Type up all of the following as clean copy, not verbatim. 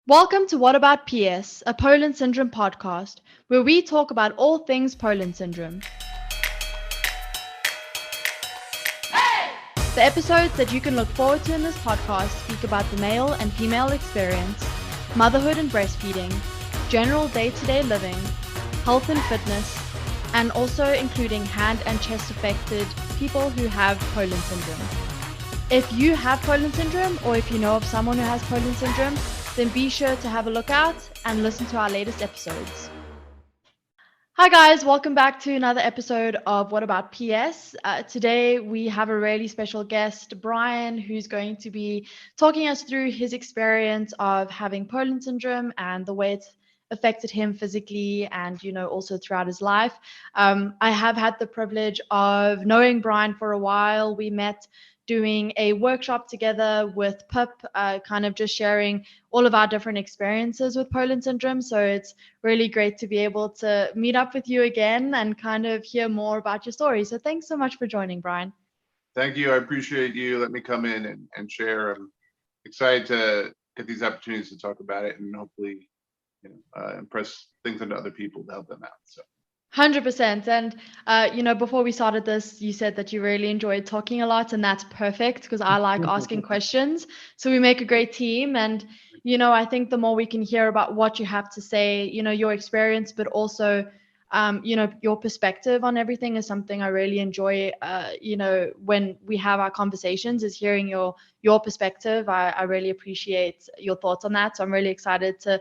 Welcome to What About PS, a Poland Syndrome podcast, where we talk about all things Poland Syndrome. The episodes that you can look forward to in this podcast speak about the male and female experience, motherhood and breastfeeding, general day-to-day living, health and fitness, and also including hand and chest affected people who have Poland Syndrome. If you have Poland Syndrome, or if you know of someone who has Poland Syndrome, then be sure to have a look out and listen to our latest episodes. Hi guys, welcome back to another episode of What About PS. Today we have a really special guest, Brian, who's going to be talking us through his experience of having Poland Syndrome and the way it's affected him physically and, also throughout his life. I have had the privilege of knowing Brian for a while. We met doing a workshop together with PIP, kind of just sharing all of our different experiences with Poland Syndrome. So it's really great to be able to meet up with you again and kind of hear more about your story. So thanks so much for joining, Brian. Thank you. I appreciate you letting me come in and share. I'm excited to get these opportunities to talk about it and hopefully impress things onto other people to help them out. So. 100%. And, before we started this, you said that you really enjoyed talking a lot, and that's perfect because I like asking questions. So we make a great team. And, I think the more we can hear about what you have to say, your experience, but also, your perspective on everything is something I really enjoy, when we have our conversations is hearing your perspective. I really appreciate your thoughts on that. So I'm really excited to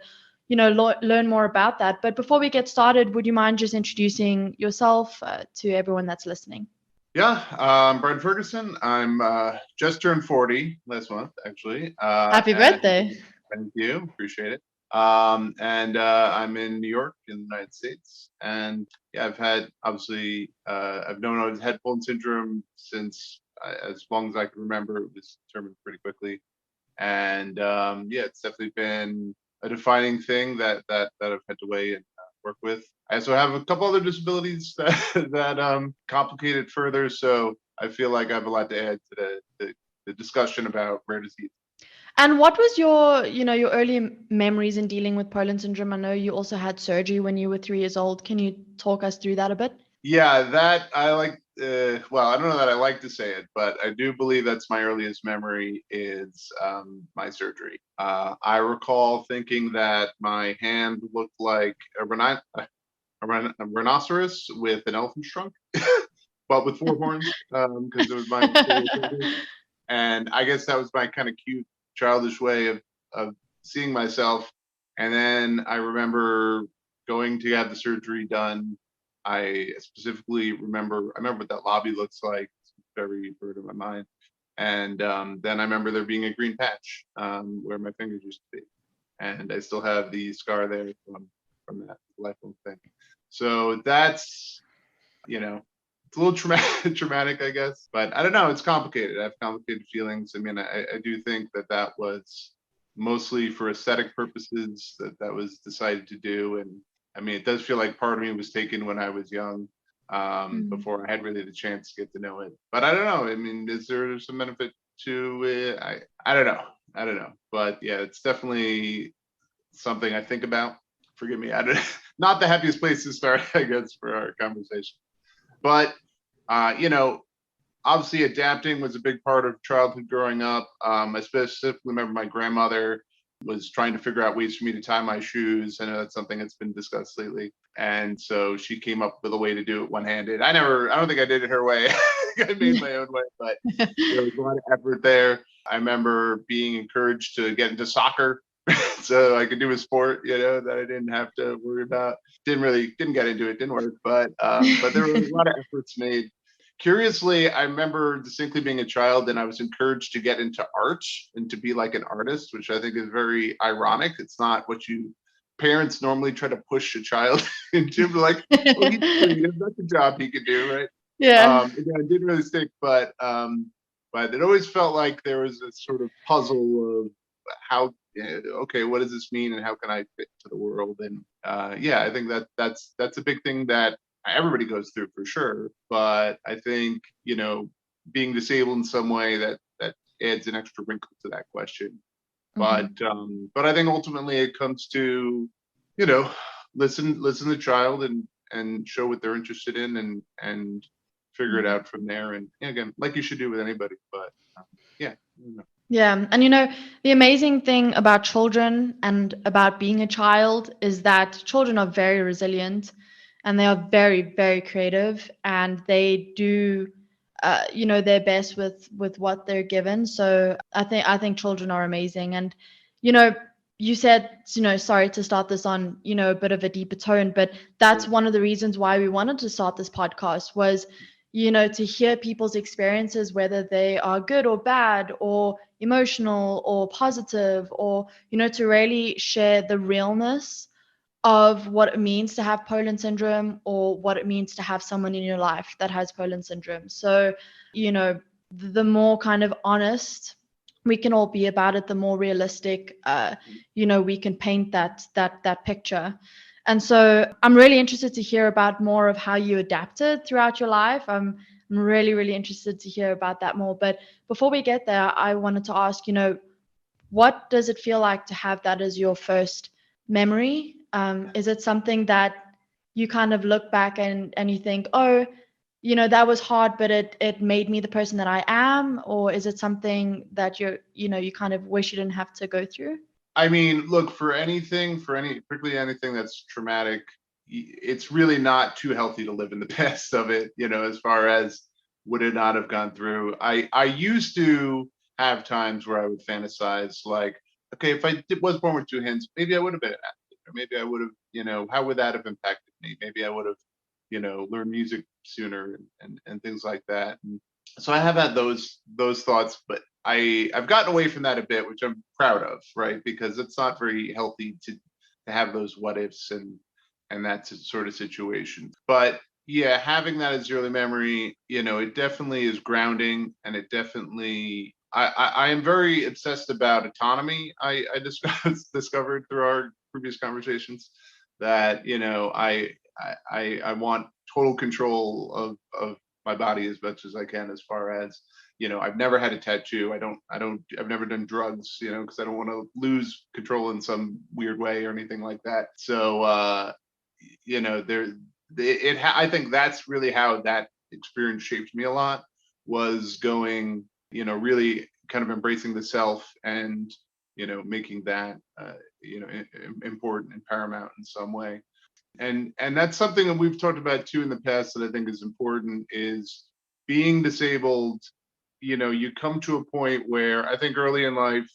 learn more about that. But before we get started, would you mind just introducing yourself to everyone that's listening? Yeah, Brian Ferguson. I'm just turned 40 last month, actually. Happy birthday. Thank you. Appreciate it. And I'm in New York in the United States. And yeah, I've had, obviously, I've known I've had Poland syndrome since as long as I can remember. It was determined pretty quickly. And yeah, it's definitely been a defining thing that I've had to weigh and work with. I also have a couple other disabilities that complicate it further. So I feel like I have a lot to add to the discussion about rare disease. And what was your early memories in dealing with Poland syndrome? I know you also had surgery when you were 3 years old. Can you talk us through that a bit? Yeah, that I like. Well, I don't know that I like to say it, but I do believe that's my earliest memory is my surgery. I recall thinking that my hand looked like a rhinoceros with an elephant's trunk, but with 4 horns, because it was my surgery. And I guess that was my kind of cute, childish way of seeing myself. And then I remember going to have the surgery done. I specifically remember what that lobby looks like. It's very vivid in my mind. And then I remember there being a green patch where my fingers used to be. And I still have the scar there from that lifelong thing. So that's, it's a little traumatic, I guess. But I don't know, it's complicated. I have complicated feelings. I mean, I do think that was mostly for aesthetic purposes that was decided to do. And I mean, it does feel like part of me was taken when I was young, before I had really the chance to get to know it. But I don't know. I mean, is there some benefit to it? I don't know. I don't know. But yeah, it's definitely something I think about. Forgive me. Not the happiest place to start, I guess, for our conversation. But, obviously adapting was a big part of childhood growing up. I specifically remember my grandmother was trying to figure out ways for me to tie my shoes. I know that's something that's been discussed lately. And so she came up with a way to do it one-handed. I don't think I did it her way. I made my own way, but there was a lot of effort there. I remember being encouraged to get into soccer so I could do a sport, that I didn't have to worry about. Didn't get into it, didn't work, but there were a lot of efforts made. Curiously, I remember distinctly being a child and I was encouraged to get into art and to be like an artist, which I think is very ironic. It's not what parents normally try to push a child into, like, oh, he's creative, that's a job he could do, right? Yeah. Again, it didn't really stick, but it always felt like there was a sort of puzzle of how, okay, what does this mean and how can I fit to the world? And yeah, I think that's a big thing that everybody goes through for sure. But I think, being disabled in some way that adds an extra wrinkle to that question. But I think ultimately it comes to, you know, listen to the child and show what they're interested in and figure it Mhm. out from there. And again, like you should do with anybody, but yeah. Yeah. And the amazing thing about children and about being a child is that children are very resilient and they are very, very creative and they do their best with what they're given. So I think children are amazing. And you know, you said, sorry to start this on, a bit of a deeper tone, but that's one of the reasons why we wanted to start this podcast was to hear people's experiences, whether they are good or bad or emotional or positive, or, to really share the realness of what it means to have Poland syndrome or what it means to have someone in your life that has Poland syndrome. So, the more kind of honest we can all be about it, the more realistic, we can paint that picture. And so I'm really interested to hear about more of how you adapted throughout your life. I'm really, really interested to hear about that more. But before we get there, I wanted to ask, what does it feel like to have that as your first memory? Is it something that you kind of look back and you think, oh, that was hard, but it made me the person that I am? Or is it something that you kind of wish you didn't have to go through? I mean, look, particularly anything that's traumatic, it's really not too healthy to live in the past of it, as far as would it not have gone through. I used to have times where I would fantasize like, okay, if was born with two hands, maybe I would have been an athlete, or maybe I would have, how would that have impacted me? Maybe I would have, learned music sooner and things like that. And so I have had those thoughts, but I've gotten away from that a bit, which I'm proud of, right? Because it's not very healthy to have those what ifs and that sort of situation. But yeah, having that as early memory, it definitely is grounding, and it definitely I am very obsessed about autonomy. I discovered through our previous conversations that I want total control of my body as much as I can, as far as, I've never had a tattoo. I've never done drugs, because I don't want to lose control in some weird way or anything like that. So, there, I think that's really how that experience shaped me a lot, was going, really kind of embracing the self and, making that, important and paramount in some way. And that's something that we've talked about too in the past that I think is important, is being disabled. You come to a point where I think early in life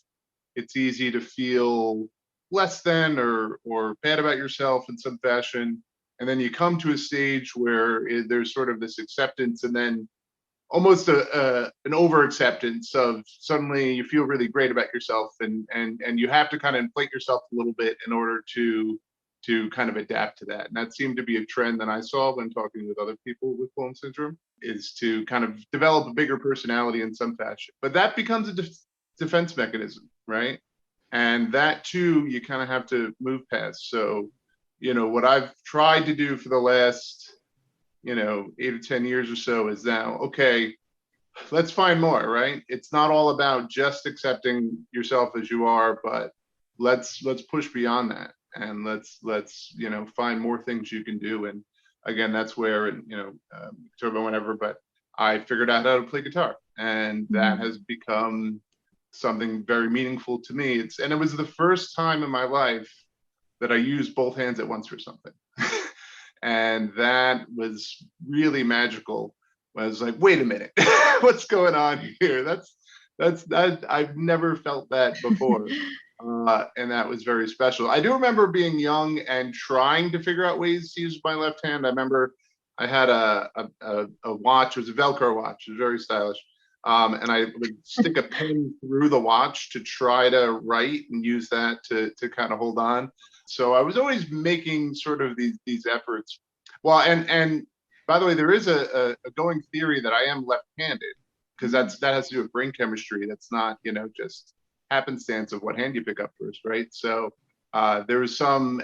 it's easy to feel less than or bad about yourself in some fashion, and then you come to a stage where there's sort of this acceptance, and then almost an over acceptance of suddenly you feel really great about yourself, and you have to kind of inflate yourself a little bit in order to kind of adapt to that. And that seemed to be a trend that I saw when talking with other people with Poland syndrome, is to kind of develop a bigger personality in some fashion. But that becomes a defense mechanism, right? And that too, you kind of have to move past. So, what I've tried to do for the last, 8 or 10 years or so is now, okay, let's find more, right? It's not all about just accepting yourself as you are, but let's push beyond that, and let's find more things you can do. And again, that's where, talk about whenever, but I figured out how to play guitar, and that Mhm. has become something very meaningful to me. It was the first time in my life that I used both hands at once for something. And that was really magical. I was like, wait a minute, what's going on here? That I've never felt that before. And that was very special. I do remember being young and trying to figure out ways to use my left hand. I remember I had a watch. It was a Velcro watch. It was very stylish. And I would stick a pen through the watch to try to write and use that to kind of hold on. So I was always making sort of these efforts. Well, and by the way, there is a going theory that I am left-handed, because that has to do with brain chemistry. That's not, just happenstance of what hand you pick up first, right? So there is some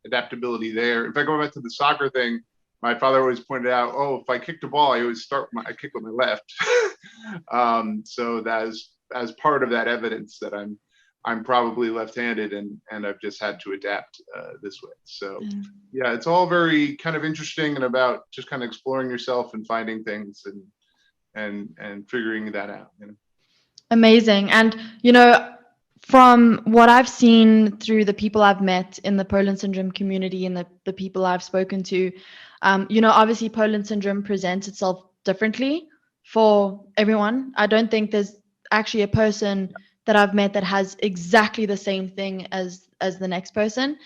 adaptability there. In fact, going back to the soccer thing, my father always pointed out, oh, if I kicked a ball, I always I kick with my left. So that is as part of that evidence that I'm I'm probably left-handed, and I've just had to adapt this way. So yeah, it's all very kind of interesting and about just kind of exploring yourself and finding things and figuring that out. Amazing. And, from what I've seen through the people I've met in the Poland syndrome community and the people I've spoken to, obviously Poland syndrome presents itself differently for everyone. I don't think there's actually a person that I've met that has exactly the same thing as the next person.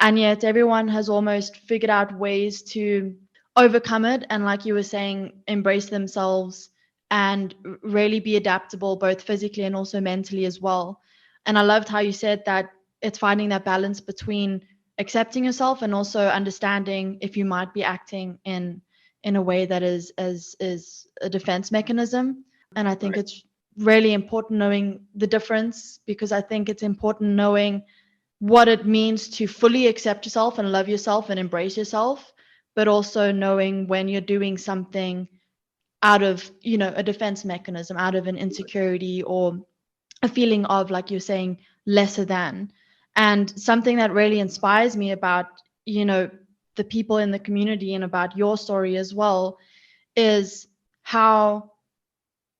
And yet everyone has almost figured out ways to overcome it. And like you were saying, embrace themselves and really be adaptable, both physically and also mentally as well. And I loved how you said that it's finding that balance between accepting yourself and also understanding if you might be acting in a way that is a defense mechanism. And I think it's really important knowing the difference, because I think it's important knowing what it means to fully accept yourself and love yourself and embrace yourself, but also knowing when you're doing something out of, a defense mechanism, out of an insecurity or a feeling of, like you're saying, lesser than. And something that really inspires me about, the people in the community and about your story as well is how,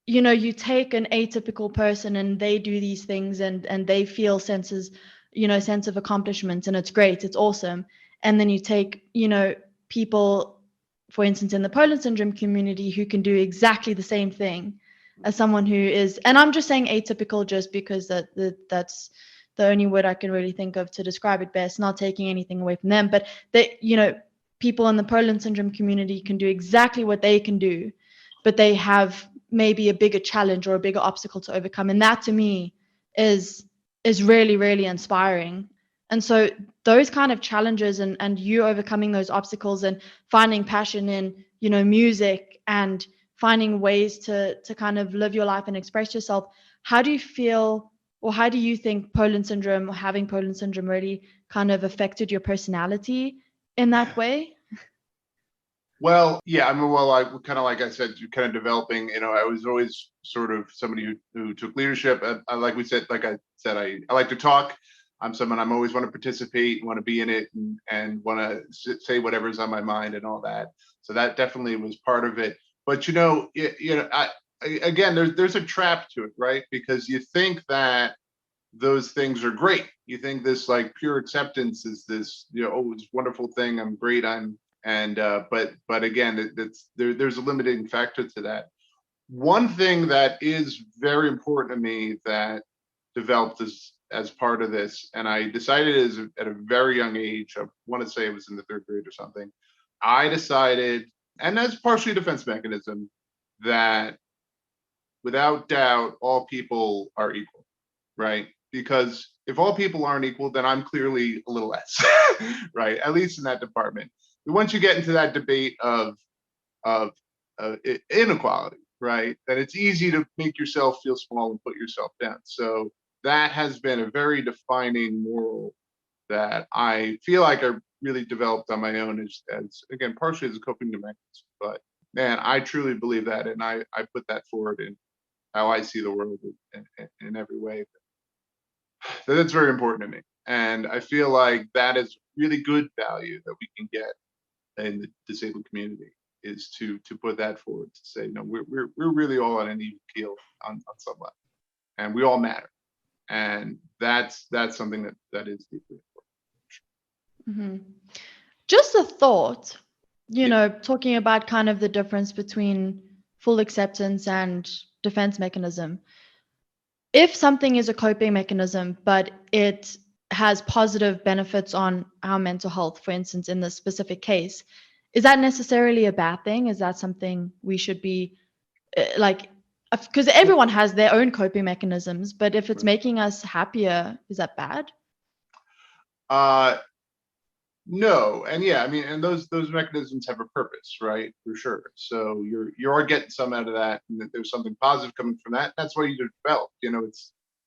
you take an atypical person and they do these things and they feel sense of accomplishment, and it's great, it's awesome. And then you take, people, for instance, in the Poland syndrome community who can do exactly the same thing as someone who is, and I'm just saying atypical just because that's the only word I can really think of to describe it best, not taking anything away from them, but they, people in the Poland syndrome community can do exactly what they can do, but they have maybe a bigger challenge or a bigger obstacle to overcome. And that to me is really, really inspiring. And so those kind of challenges and you overcoming those obstacles and finding passion in, music and finding ways to kind of live your life and express yourself. How do you feel, or how do you think Poland syndrome or having Poland syndrome really kind of affected your personality in that way? Well, yeah, I mean, well, I kind of, like I said, kind of developing, I was always sort of somebody who took leadership. Like I said, I like to talk. I'm always want to participate, want to be in it, and want to say whatever's on my mind and all that. So that definitely was part of it. But again, there's a trap to it, right? Because you think that those things are great. You think this like pure acceptance is this, oh, it's a wonderful thing. I'm great. But again, there's a limiting factor to that. One thing that is very important to me that developed as part of this, and I decided at a very young age, I want to say it was in the third grade or something, I decided, and that's partially a defense mechanism, that without doubt, all people are equal, right? Because if all people aren't equal, then I'm clearly a little less, right? At least in that department. Once you get into that debate of inequality, right, then it's easy to make yourself feel small and put yourself down. So that has been a very defining moral that I feel like I really developed on my own as again, partially as a coping mechanism. But man, I truly believe that, and I put that forward in how I see the world in every way. So that's very important to me, and I feel like that is really good value that we can get in the disabled community, is to put that forward, to say, no, we're really all on an even keel on some level, and we all matter, and that's something that is deeply important. Mm-hmm. Just a thought, Yeah. talking about kind of the difference between full acceptance and defense mechanism. If something is a coping mechanism, but it has positive benefits on our mental health, for instance, in this specific case, is that necessarily a bad thing? Is that something we should be like, because everyone has their own coping mechanisms, but if it's making us happier, is that bad? No, and yeah, I mean, and those mechanisms have a purpose, right? For sure. So you are getting some out of that, and that there's something positive coming from that. That's why you develop.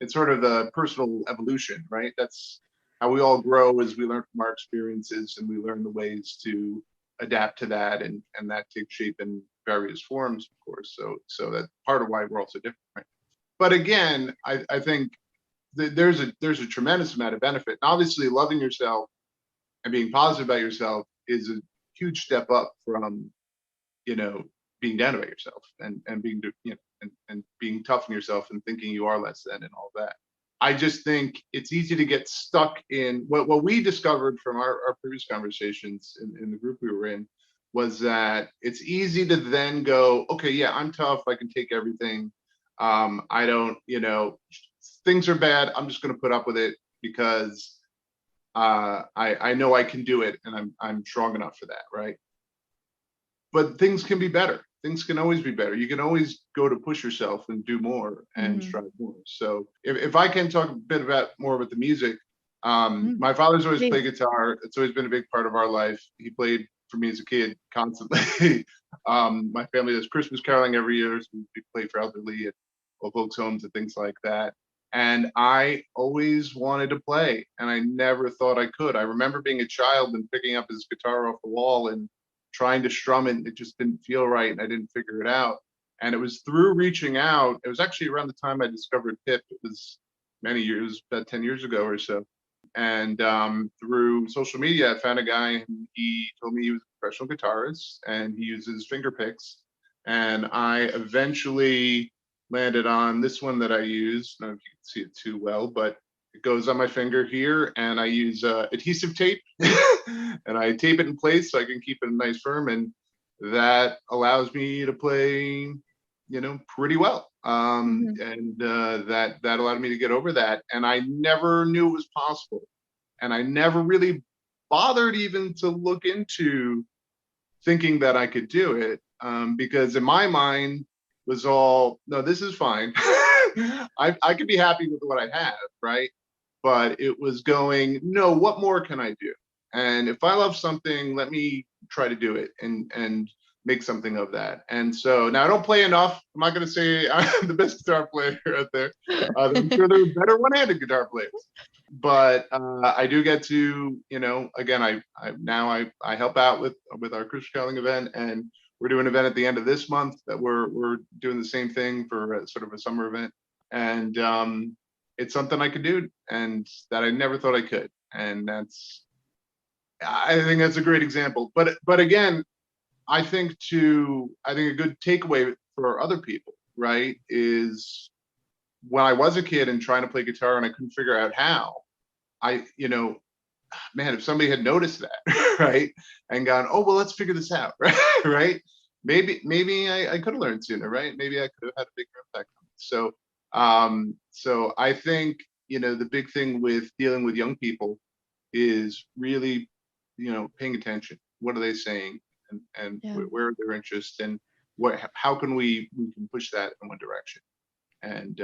It's sort of the personal evolution, right? That's how we all grow, as we learn from our experiences, and we learn the ways to adapt to that, and that takes shape in various forms, of course. So that's part of why we're all so different, right? But again, I think there's a tremendous amount of benefit. And obviously, loving yourself and being positive about yourself is a huge step up from, you know, being down about yourself and being, you know, and being tough on yourself and thinking you are less than and all that. I just think it's easy to get stuck in what we discovered from our previous conversations in the group we were in was that it's easy to then go, okay, yeah, I'm tough. I can take everything. I don't, you know, things are bad. I'm just going to put up with it because I know I can do it and I'm strong enough for that, right? But things can be better. Things can always be better. You can always go to push yourself and do more and strive more. So if I can talk a bit more about the music, my father's always played guitar. It's always been a big part of our life. He played for me as a kid constantly. My family does Christmas caroling every year. So we play for elderly at old folks' homes and things like that. And I always wanted to play, and I never thought I could. I remember being a child and picking up his guitar off the wall and trying to strum it. It just didn't feel right, and I didn't figure it out. And it was through reaching out. It was actually around the time I discovered PIP. It was many years, about 10 years ago or so. And through social media, I found a guy, and he told me he was a professional guitarist, and he uses finger picks. And I eventually landed on this one that I use. I don't know if you can see it too well, but it goes on my finger here, and I use adhesive tape, and I tape it in place so I can keep it nice firm, and that allows me to play, you know, pretty well. And that allowed me to get over that, and I never knew it was possible, and I never really bothered even to look into thinking that I could do it, because in my mind was all, no, this is fine. I could be happy with what I have, right? But it was going, no, what more can I do? And if I love something, let me try to do it and make something of that. And so now I don't play enough. I'm not going to say I'm the best guitar player out there. I'm sure there are better one-handed guitar players. But I do get to, you know, again, I help out with our Christmas caroling event, and we're doing an event at the end of this month that we're doing the same thing for sort of a summer event. And it's something I could do, and that I never thought I could. And I think that's a great example. But again, I think a good takeaway for other people, right, is when I was a kid and trying to play guitar and I couldn't figure out how, you know, man, if somebody had noticed that, right, and gone, oh, well, let's figure this out, right, right, maybe I could have learned sooner, right? Maybe I could have had a bigger impact on it. So I think, you know, the big thing with dealing with young people is really, you know, paying attention. What are they saying, and where are their interests, and how can we can push that in one direction, and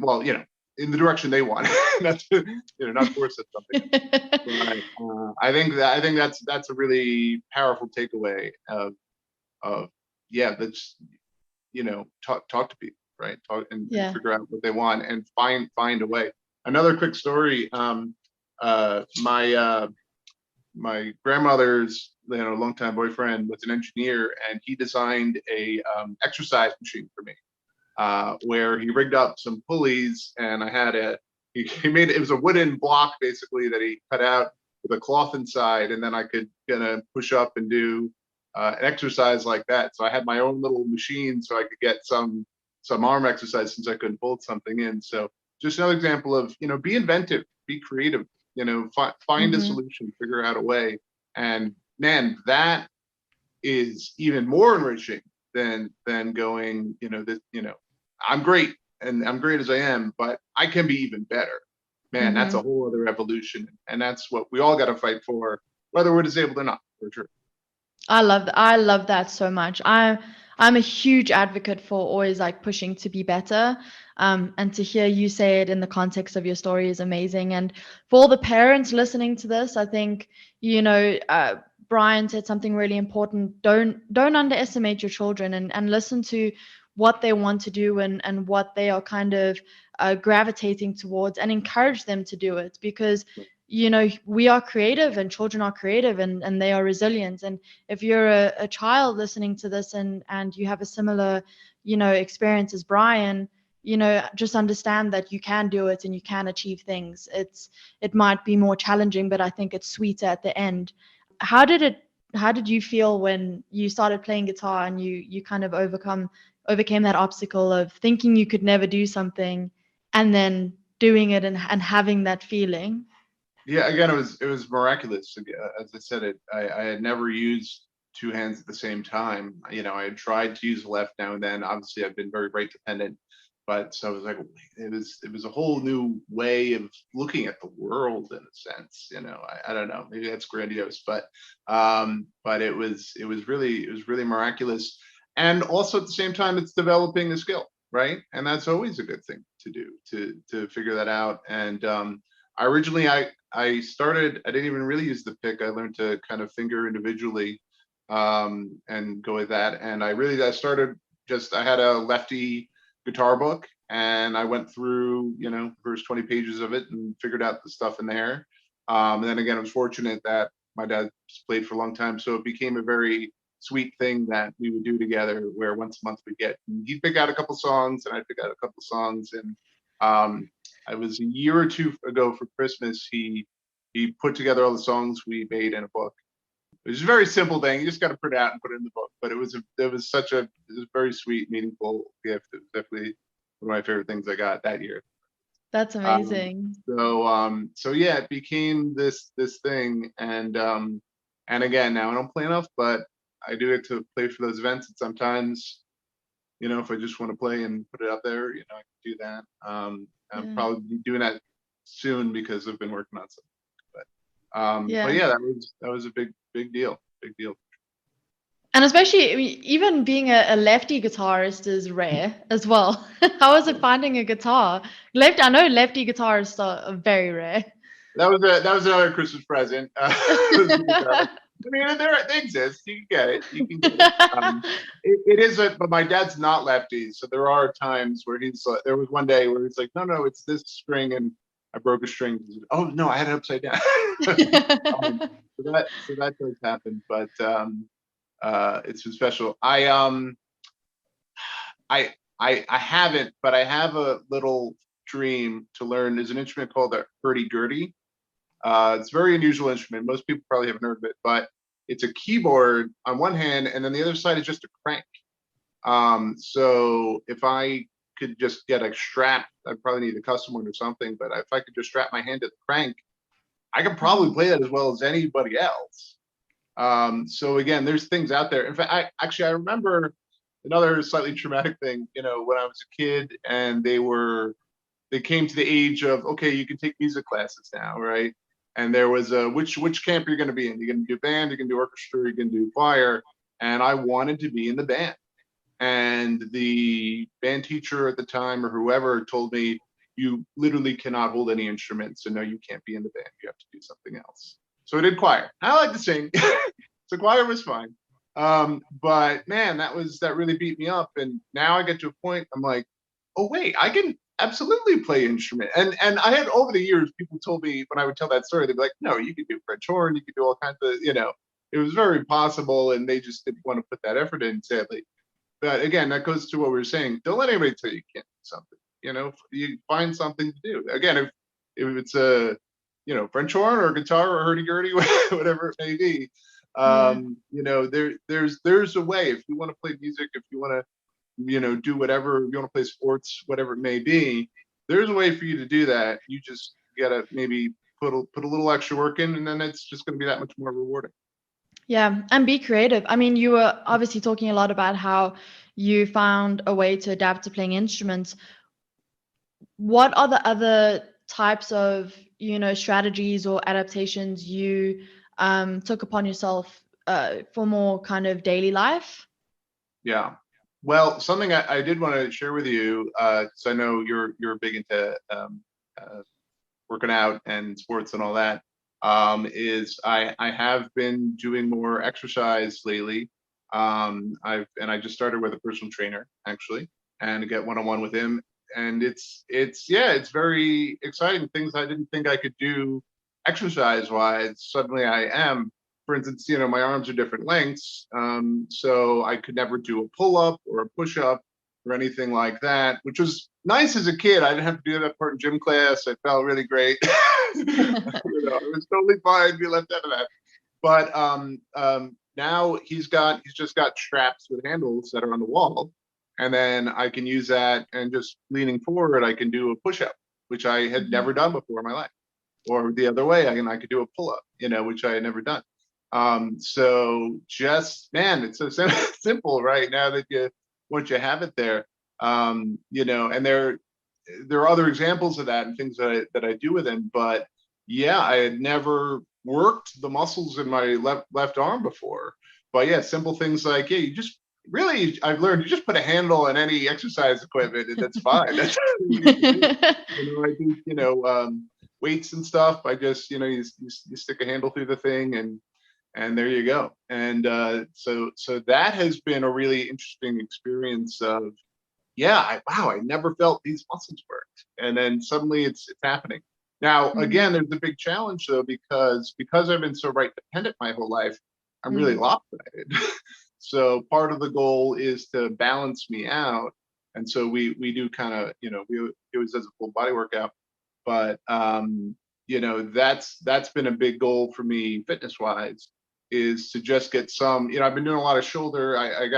well, you know, in the direction they want, not to, you know, not force it something. But, I think that's a really powerful takeaway of yeah, that's, you know, talk to people, right? Talk and figure out what they want and find a way. Another quick story. My grandmother's, you know, longtime boyfriend was an engineer, and he designed a exercise machine for me, where he rigged up some pulleys, and I had he made it was a wooden block basically that he cut out with a cloth inside, and then I could push up and do an exercise like that. So I had my own little machine so I could get some arm exercise since I couldn't hold something in. So just another example of, you know, be inventive, be creative, you know, find a solution, figure out a way. And man, that is even more enriching than going, you know, this, you know, I'm great and I'm great as I am, but I can be even better. Man, that's a whole other evolution. And that's what we all got to fight for, whether we're disabled or not, for sure. I love that so much. I'm a huge advocate for always like pushing to be better. And to hear you say it in the context of your story is amazing. And for all the parents listening to this, I think, you know, Brian said something really important. Don't underestimate your children, and listen to what they want to do and what they are kind of gravitating towards, and encourage them to do it, because you know, we are creative and children are creative, and they are resilient. And if you're a child listening to this and you have a similar, you know, experience as Brian, just understand that you can do it and you can achieve things. It might be more challenging, but I think it's sweeter at the end. How did it how did you feel when you started playing guitar and you kind of overcame that obstacle of thinking you could never do something and then doing it and having that feeling? Yeah, again, it was miraculous. As I said, I had never used two hands at the same time. I had tried to use the left now and then. Obviously, I've been very right dependent, but so I was like, it was a whole new way of looking at the world in a sense. I don't know, maybe that's grandiose, but it was really miraculous. And also at the same time, it's developing a skill, right? And that's always a good thing to do, to figure that out. And originally I started, I didn't even really use the pick. I learned to kind of finger individually, and go with that. And I started I had a lefty guitar book and I went through, the first 20 pages of it and figured out the stuff in there. And then again, I was fortunate that my dad played for a long time. So it became a very sweet thing that we would do together where once a month he'd pick out a couple songs and I'd pick out a couple songs. And I was a year or two ago for Christmas. He put together all the songs we made in a book. It was a very simple thing. You just got to print out and put it in the book. But it was a very sweet, meaningful gift. It was definitely one of my favorite things I got that year. That's amazing. So yeah, it became this thing, and again, now I don't play enough, but I do get to play for those events. And sometimes, if I just want to play and put it out there, I can do that. I'll Yeah. probably be doing that soon because I've been working on something. But Yeah. yeah, that was a big deal, big deal. And especially, I mean, even being a lefty guitarist is rare as well. How is it finding a guitar? I know lefty guitarists are very rare. That was another Christmas present. I mean, they exist. You can get it. You can get it. It is, but my dad's not lefty, so there are times where he's like, there was one day where he's like, no, it's this string, and I broke a string. Oh no, I had it upside down. So that does happen, but it's been special. I haven't, but I have a little dream to learn. There's an instrument called a hurdy-gurdy. It's a very unusual instrument. Most people probably haven't heard of it, but it's a keyboard on one hand, and then the other side is just a crank. So if I could just get a strap, I'd probably need a custom one or something, but if I could just strap my hand to the crank, I could probably play that as well as anybody else. So again, there's things out there. In fact, I remember another slightly traumatic thing, when I was a kid and they came to the age of, okay, you can take music classes now, right? And there was which camp are you going to be in? You're going to do band, you're going to do orchestra, you're going to do choir. And I wanted to be in the band. And the band teacher at the time or whoever told me, you literally cannot hold any instruments. So no, you can't be in the band. You have to do something else. So I did choir. I like to sing. So choir was fine. But man, that really beat me up. And now I get to a point, I'm like, oh wait, I can absolutely play instrument. And I had over the years, people told me when I would tell that story, they'd be like, no, you could do French horn, you could do all kinds of, it was very possible, and they just didn't want to put that effort in, sadly. But again, that goes to what we were saying. Don't let anybody tell you can't do something. You find something to do. Again, if it's a French horn or guitar or hurdy-gurdy, whatever it may be, Yeah. there's a way. If you want to play music, if you want to do whatever, you want to play sports, whatever it may be, there's a way for you to do that. You just gotta maybe put a little extra work in, and then it's just going to be that much more rewarding. Yeah, and be creative. I mean, you were obviously talking a lot about how you found a way to adapt to playing instruments. What are the other types of, strategies or adaptations you took upon yourself for more kind of daily life? Yeah. Well, something I did want to share with you, because I know you're big into working out and sports and all that, is I have been doing more exercise lately. I just started with a personal trainer actually, and get one-on-one with him, and it's very exciting. Things I didn't think I could do exercise wise, suddenly I am. For instance, my arms are different lengths, so I could never do a pull up or a push up. or anything like that, which was nice as a kid. I didn't have to do that part in gym class. I felt really great. It was totally fine to be left out of that. But now he's just got straps with handles that are on the wall, and then I can use that, and just leaning forward, I can do a push-up, which I had never done before in my life, or the other way, I could do a pull-up, which I had never done. So just, man, it's so simple, right? Now that once you have it there, and there are other examples of that and things that I do with him, but yeah, I had never worked the muscles in my left arm before. But yeah, simple things like, yeah, you just really, I've learned, you just put a handle on any exercise equipment and that's fine. That's what you need to do. I think, weights and stuff, I just, you stick a handle through the thing, and there you go. And so that has been a really interesting experience of, yeah, I never felt these muscles worked, and then suddenly it's happening. Now, again, there's a big challenge though, because I've been so right dependent my whole life, I'm really lopsided. So part of the goal is to balance me out, and so we do kind of, we always does a full body workout, but that's been a big goal for me fitness wise, is to just get some. I've been doing a lot of shoulder. I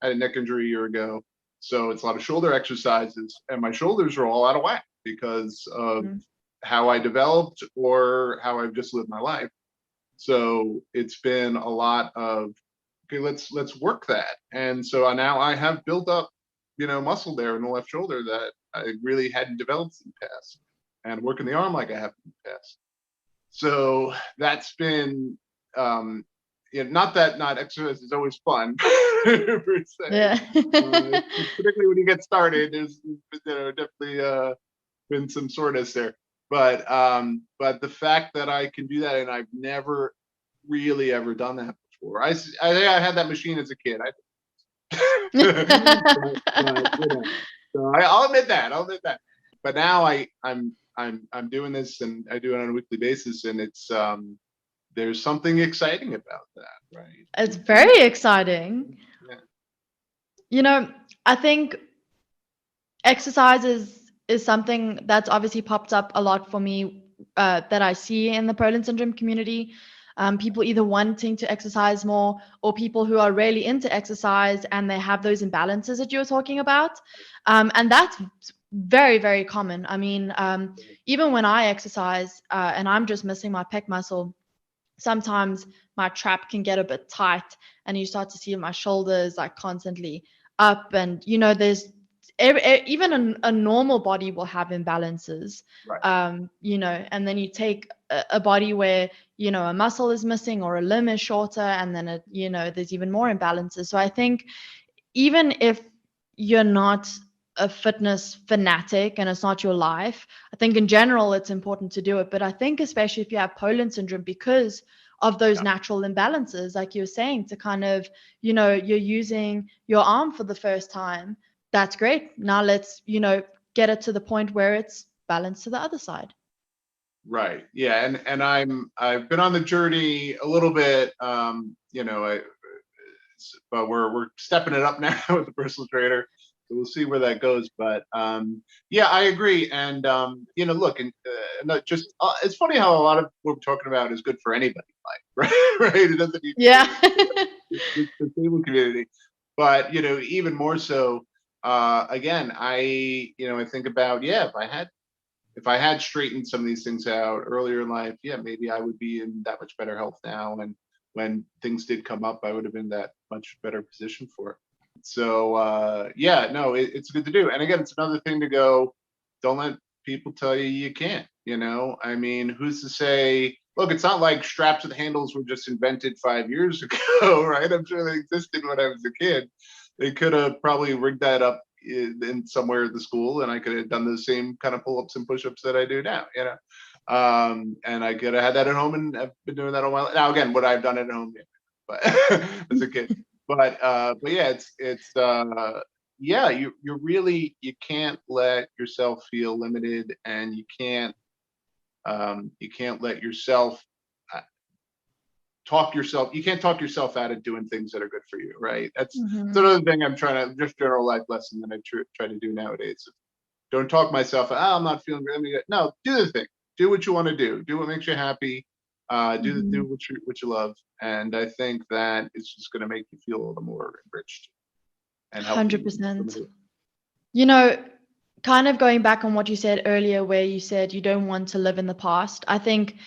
had a neck injury a year ago, so it's a lot of shoulder exercises, and my shoulders are all out of whack because of how I developed or how I've just lived my life. So it's been a lot of, okay, let's work that. And so now I have built up, muscle there in the left shoulder that I really hadn't developed in the past, and working the arm like I have in the past. So that's been, not that not exercise is always fun per se. Yeah. Particularly when you get started, there's definitely been some soreness there. But the fact that I can do that, and I've never really ever done that before. I think I had that machine as a kid. So I'll admit that. But now I'm doing this, and I do it on a weekly basis, and it's there's something exciting about that, right? It's very exciting. Yeah. I think exercise is something that's obviously popped up a lot for me, that I see in the Poland syndrome community. People either wanting to exercise more, or people who are really into exercise and they have those imbalances that you were talking about. And that's very, very common. I mean, even when I exercise and I'm just missing my pec muscle, sometimes my trap can get a bit tight, and you start to see my shoulders like constantly up. And there's even a normal body will have imbalances, Right. And then you take a body where a muscle is missing or a limb is shorter, and then there's even more imbalances. So I think even if you're not a fitness fanatic and it's not your life, I think in general it's important to do it. But I think especially if you have Poland syndrome, because of those natural imbalances, like you were saying, to kind of, you're using your arm for the first time, that's great. Now let's, get it to the point where it's balanced to the other side. Right. Yeah. And I've been on the journey a little bit, but we're stepping it up now with the personal trainer. So we'll see where that goes. But yeah, I agree. And look, and not just it's funny how a lot of what we're talking about is good for anybody, like, right? It doesn't need it's the disabled community, but even more so. Again, I think about, if I had straightened some of these things out earlier in life, maybe I would be in that much better health now. And when things did come up, I would have been that much better position for it. So it's good to do. And again, it's another thing to go, don't let people tell you can't. I mean, who's to say? Look, it's not like straps with handles were just invented 5 years ago, right? I'm sure they existed when I was a kid. They could have probably rigged that up in somewhere at the school, and I could have done the same kind of pull-ups and push-ups that I do now, and I could have had that at home, and I've been doing that all my life. Now, again, would I have done it at home? Yeah, but as a kid, but yeah, you really, you can't let yourself feel limited, and you can't let yourself you can't talk yourself out of doing things that are good for you, right? That's Mhm. another thing I'm trying to, just general life lesson that I try to do nowadays. Don't talk myself, I'm not feeling good. No, do the thing. Do what you want to do. Do what makes you happy. Do Mhm. what you love. And I think that it's just going to make you feel a little more enriched and help you in some of 100%. the. You know, kind of going back on what you said earlier, where you said you don't want to live in the past, I think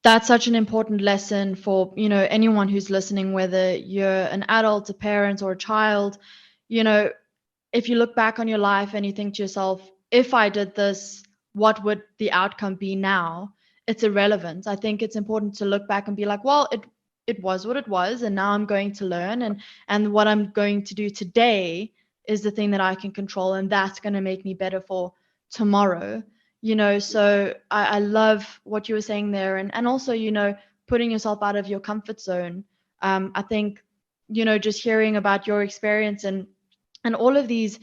that's such an important lesson for, anyone who's listening, whether you're an adult, a parent, or a child. You know, if you look back on your life and you think to yourself, if I did this, what would the outcome be now? It's irrelevant. I think it's important to look back and be like, well, it was what it was, and now I'm going to learn, and what I'm going to do today is the thing that I can control, and that's going to make me better for tomorrow. So I love what you were saying there, and also, putting yourself out of your comfort zone. I think, just hearing about your experience and all of these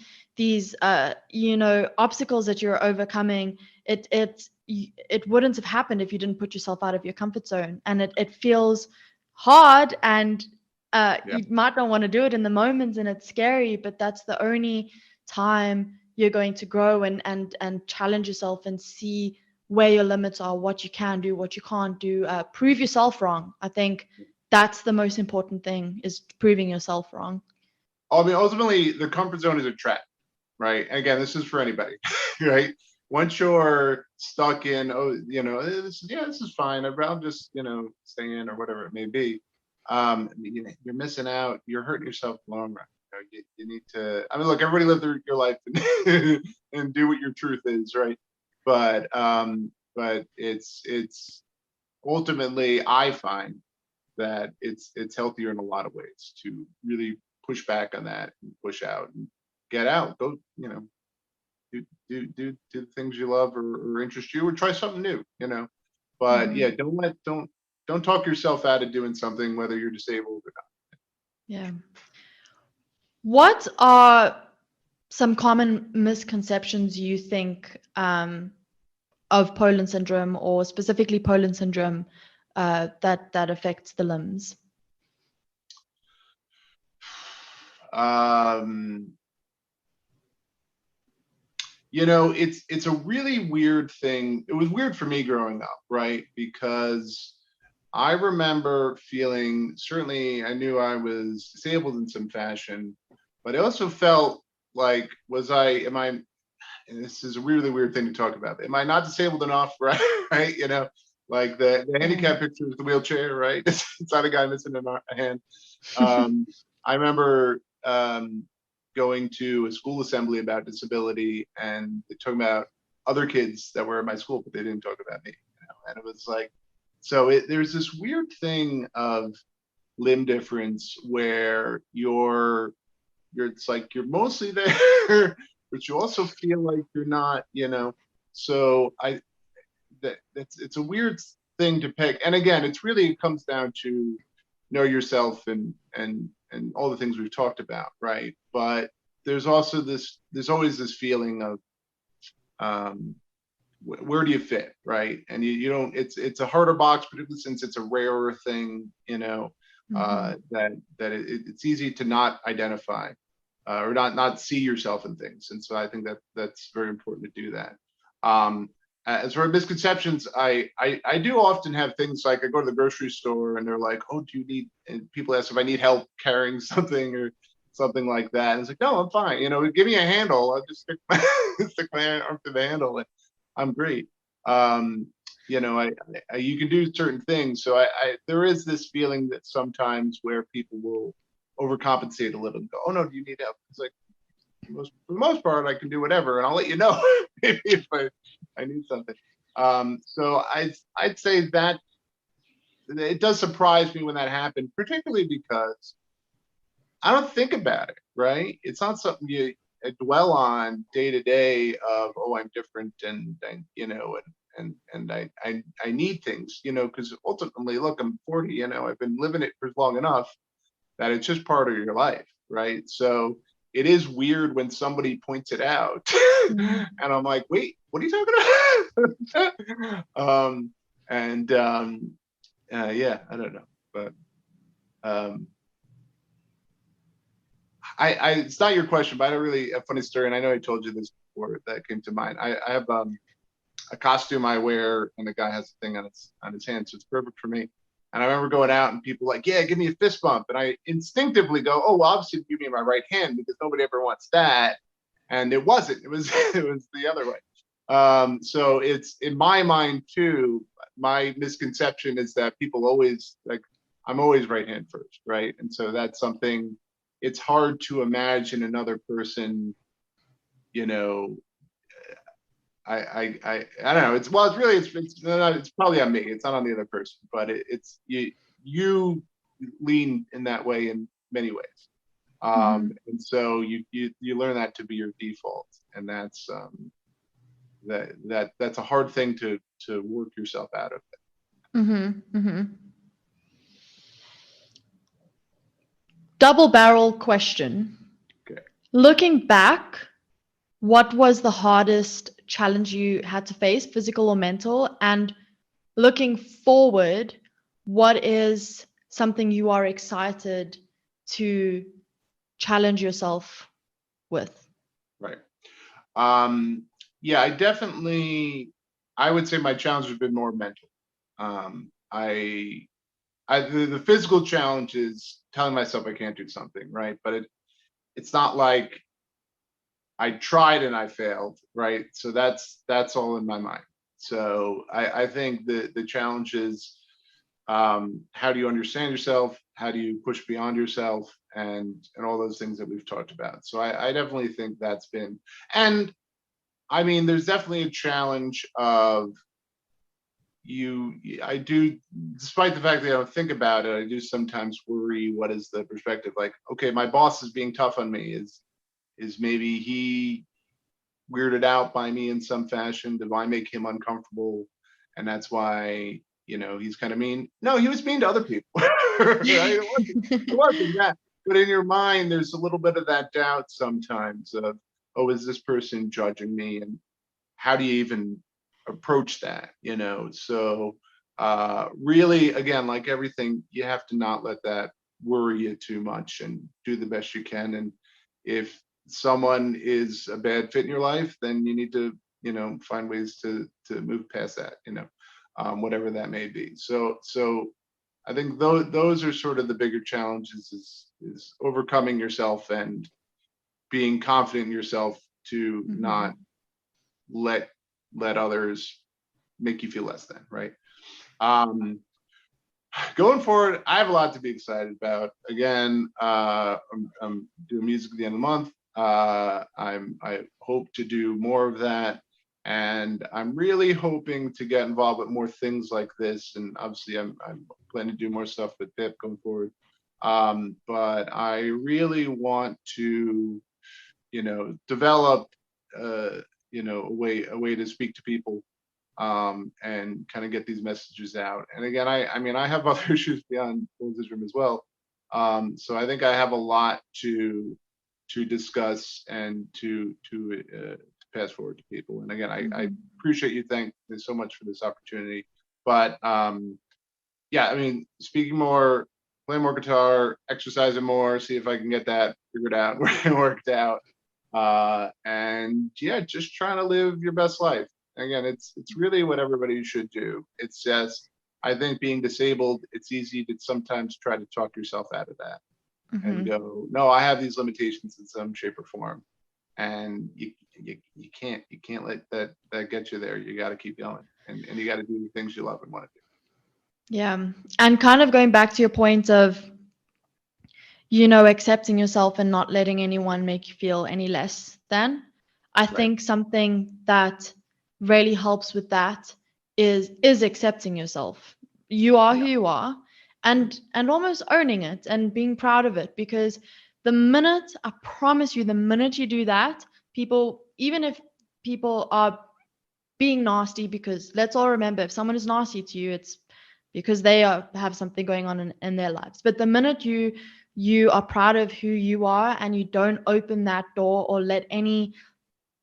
obstacles that you're overcoming, it wouldn't have happened if you didn't put yourself out of your comfort zone, and it feels hard, and Yeah. you might not want to do it in the moments, and it's scary, but that's the only time you're going to grow and challenge yourself and see where your limits are, what you can do, what you can't do. Prove yourself wrong. I think that's the most important thing, is proving yourself wrong. I mean, ultimately, the comfort zone is a trap, right? Again, this is for anybody, right? Once you're stuck in, this is fine. I'll just, stay in or whatever it may be. You're missing out. You're hurting yourself in the long run. You need to. I mean, look, everybody live your life and do what your truth is, right? But it's ultimately, I find that it's healthier in a lot of ways to really push back on that and push out and get out. Go, do the things you love or interest you, or try something new. But Mhm. yeah, don't talk yourself out of doing something, whether you're disabled or not. Yeah. What are some common misconceptions you think, of Poland syndrome, or specifically Poland syndrome, that affects the limbs? Um, it's a really weird thing. It was weird for me growing up, right? Because I remember feeling, certainly I knew I was disabled in some fashion, but I also felt like, am I, and this is a really weird thing to talk about. Am I not disabled enough, right? Right? Like the Yeah. handicap picture is the wheelchair, right? It's not a guy missing a hand. Um, I remember going to a school assembly about disability, and they talking about other kids that were at my school, but they didn't talk about me. And it was like, so there's this weird thing of limb difference where it's like you're mostly there, but you also feel like you're not. So it's a weird thing to pick. And again, it comes down to know yourself and all the things we've talked about, right? But there's always this feeling of um, where do you fit, right? And you don't. It's a harder box, particularly since it's a rarer thing, Mhm. it's easy to not identify or not see yourself in things. And so I think that's very important to do that. Um, as for misconceptions, I do often have things like I go to the grocery store and they're like, "Oh, do you need?" And people ask if I need help carrying something or something like that. And it's like, "No, I'm fine. Give me a handle. I'll just stick my arm through the handle and I'm great." Um, you can do certain things. So there is this feeling that sometimes where people will overcompensate a little and go, "Oh no, do you need help?" It's like, for the most part, I can do whatever, and I'll let you know maybe if I need something. So I'd say that it does surprise me when that happened, particularly because I don't think about it, right? It's not something you dwell on day to day of, oh, I'm different and I need things, because ultimately, look, I'm 40, I've been living it for long enough that it's just part of your life, right? So it is weird when somebody points it out Mhm. and I'm like, wait, what are you talking about? And yeah, I don't know. But um, it's not your question, but I don't really a funny story, and I know I told you this before that came to mind. I have a costume I wear, and the guy has a thing on his hand, so it's perfect for me. And I remember going out and people like, yeah, give me a fist bump, and I instinctively go, oh, well, obviously give me my right hand because nobody ever wants that. And it wasn't. It was it was the other way. So it's in my mind too. My misconception is that people always like I'm always right hand first, right? And so that's something. It's hard to imagine another person, you know. I don't know. It's well, it's really it's probably on me. It's not on the other person, but it's you lean in that way in many ways. And so you learn that to be your default, and that's that's a hard thing to work yourself out of. Double barrel question. Okay. Looking back, what was the hardest challenge you had to face, physical or mental? And looking forward, what is something you are excited to challenge yourself with? Right. Yeah, I would say my challenge has been more mental. The physical challenge is telling myself I can't do something, right? But it's not like I tried and I failed, right? So that's all in my mind. So I think the challenge is how do you understand yourself? How do you push beyond yourself? And all those things that we've talked about. So I definitely think that's been, and I mean, there's definitely a challenge of I do, despite the fact that I don't think about it, I do sometimes worry, what is the perspective? Like, okay, my boss is being tough on me. Is maybe he weirded out by me in some fashion? Did I make him uncomfortable? And that's why, he's kind of mean. No, he was mean to other people. Right? It wasn't that. But in your mind, there's a little bit of that doubt sometimes of, oh, is this person judging me? And how do you even approach that? So really, again, like everything, you have to not let that worry you too much and do the best you can. And if someone is a bad fit in your life, then you need to, find ways to move past that, whatever that may be. So I think those are sort of the bigger challenges is overcoming yourself and being confident in yourself to not let others make you feel less than, right? Going forward, I have a lot to be excited about. Again, I'm doing music at the end of the month. I hope to do more of that, and I'm really hoping to get involved with more things like this. And obviously, I'm planning to do more stuff with PIP going forward. But I really want to, develop, a way to speak to people, and kind of get these messages out. And again, I mean, I have other issues beyond autism as well. So I think I have a lot to discuss and to pass forward to people. And again, I appreciate you. Thank you so much for this opportunity. But yeah, I mean, speaking more, playing more guitar, exercising more, see if I can get that figured out, worked out. And yeah, just trying to live your best life. Again, it's really what everybody should do. It's just, I think being disabled, it's easy to sometimes try to talk yourself out of that and go, no, I have these limitations in some shape or form. And you can't let that get you there. You got to keep going, and you got to do the things you love and want to do. Yeah. And kind of going back to your point of, accepting yourself and not letting anyone make you feel any less than. I think something that really helps with that is accepting yourself. You are who you are, and almost owning it and being proud of it. Because I promise you, the minute you do that, people, even if people are being nasty, because let's all remember, if someone is nasty to you, it's because they have something going on in their lives. But the minute you are proud of who you are and you don't open that door or let any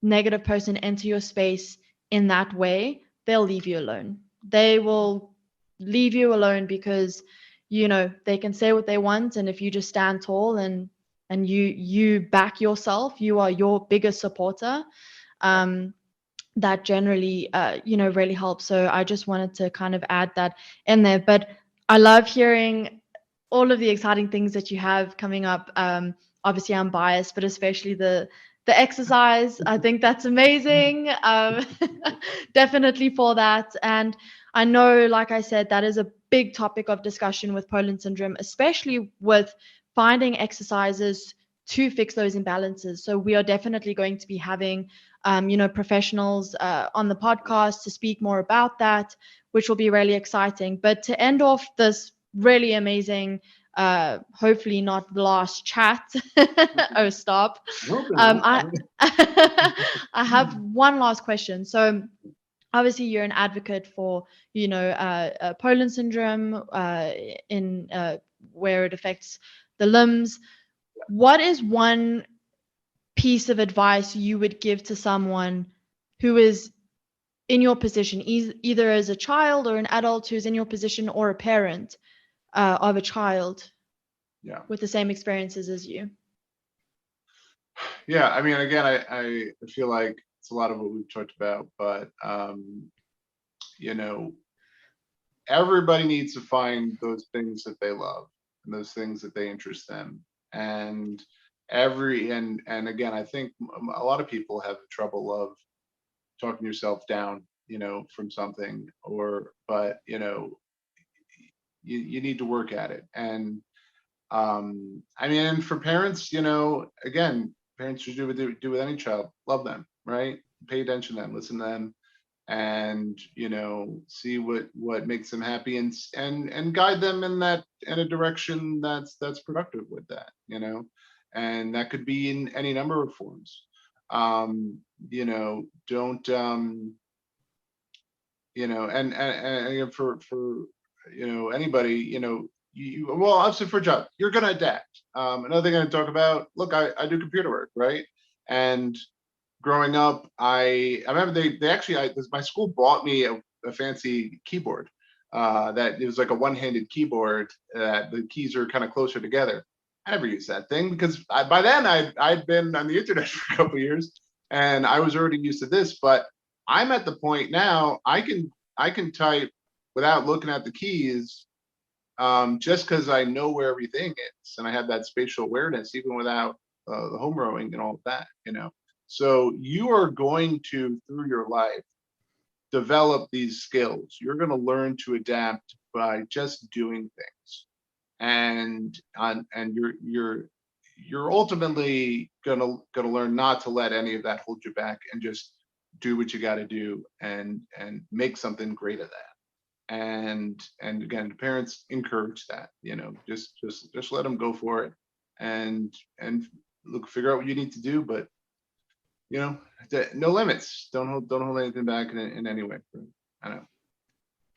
negative person enter your space in that way, they'll leave you alone. They will leave you alone because they can say what they want, and if you just stand tall and you back yourself, you are your biggest supporter. That generally really helps. So I just wanted to kind of add that in there. But I love hearing all of the exciting things that you have coming up. Obviously I'm biased, but especially the exercise. I think that's amazing. Definitely for that. And I know, like I said, that is a big topic of discussion with Poland syndrome, especially with finding exercises to fix those imbalances. So we are definitely going to be having professionals on the podcast to speak more about that, which will be really exciting. But to end off this really amazing, hopefully not the last chat. Oh, stop. I have one last question. So obviously you're an advocate for, Poland syndrome in where it affects the limbs. What is one piece of advice you would give to someone who is in your position, either as a child or an adult who's in your position, or a parent of a child with the same experiences as you? Yeah, I mean, again, I feel like it's a lot of what we've talked about, but everybody needs to find those things that they love and those things that they interest them. And again, I think a lot of people have the trouble of talking yourself down, from something, but you need to work at it. And I mean, and for parents, again, parents should do with any child. Love them, right? Pay attention to them, listen to them, and see what makes them happy, and guide them in a direction that's productive with that, and that could be in any number of forms. Don't and for anybody, well, obviously for a job, you're going to adapt. Another thing I'm going to talk about, look, I do computer work, right? And growing up, I remember they actually, my school bought me a fancy keyboard that it was like a one-handed keyboard that the keys are kind of closer together. I never used that thing because by then I'd been on the internet for a couple of years and I was already used to this. But I'm at the point now I can type without looking at the keys, just because I know where everything is and I have that spatial awareness, even without the home rowing and all of that, So you are going to, through your life, develop these skills. You're going to learn to adapt by just doing things, and you're ultimately gonna learn not to let any of that hold you back, and just do what you got to do, and make something great of that. And again, the parents encourage that. Just let them go for it, and look, figure out what you need to do, but no limits. Don't hold anything back in any way. I know.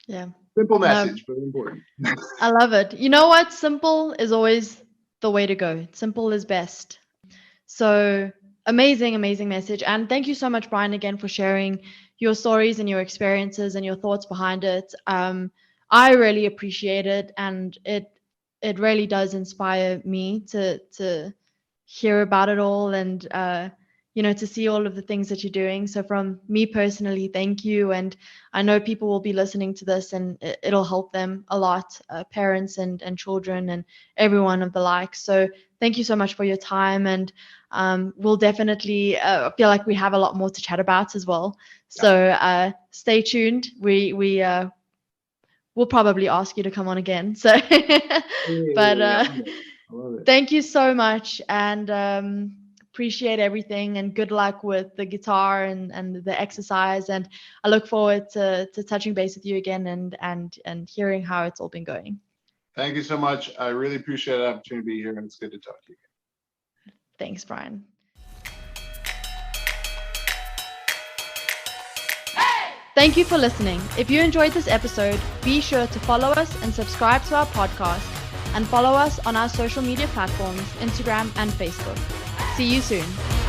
Yeah. Simple message, but important. I love it. You know what? Simple is always the way to go. Simple is best. So amazing message. And thank you so much, Brian, again, for sharing your stories and your experiences and your thoughts behind it. I really appreciate it, and it really does inspire me to hear about it all, and to see all of the things that you're doing. So from me personally, thank you. And I know people will be listening to this, and it'll help them a lot, parents and children and everyone of the like. So thank you so much for your time. And we'll definitely feel like we have a lot more to chat about as well. So stay tuned. We'll probably ask you to come on again. So, but thank you so much. And appreciate everything, and good luck with the guitar and the exercise, and I look forward to touching base with you again and hearing how it's all been going. Thank you so much. I really appreciate the opportunity to be here, and it's good to talk to you again. Thanks, Brian. Thank you for listening. If you enjoyed this episode, be sure to follow us and subscribe to our podcast, and follow us on our social media platforms, Instagram and Facebook. See you soon.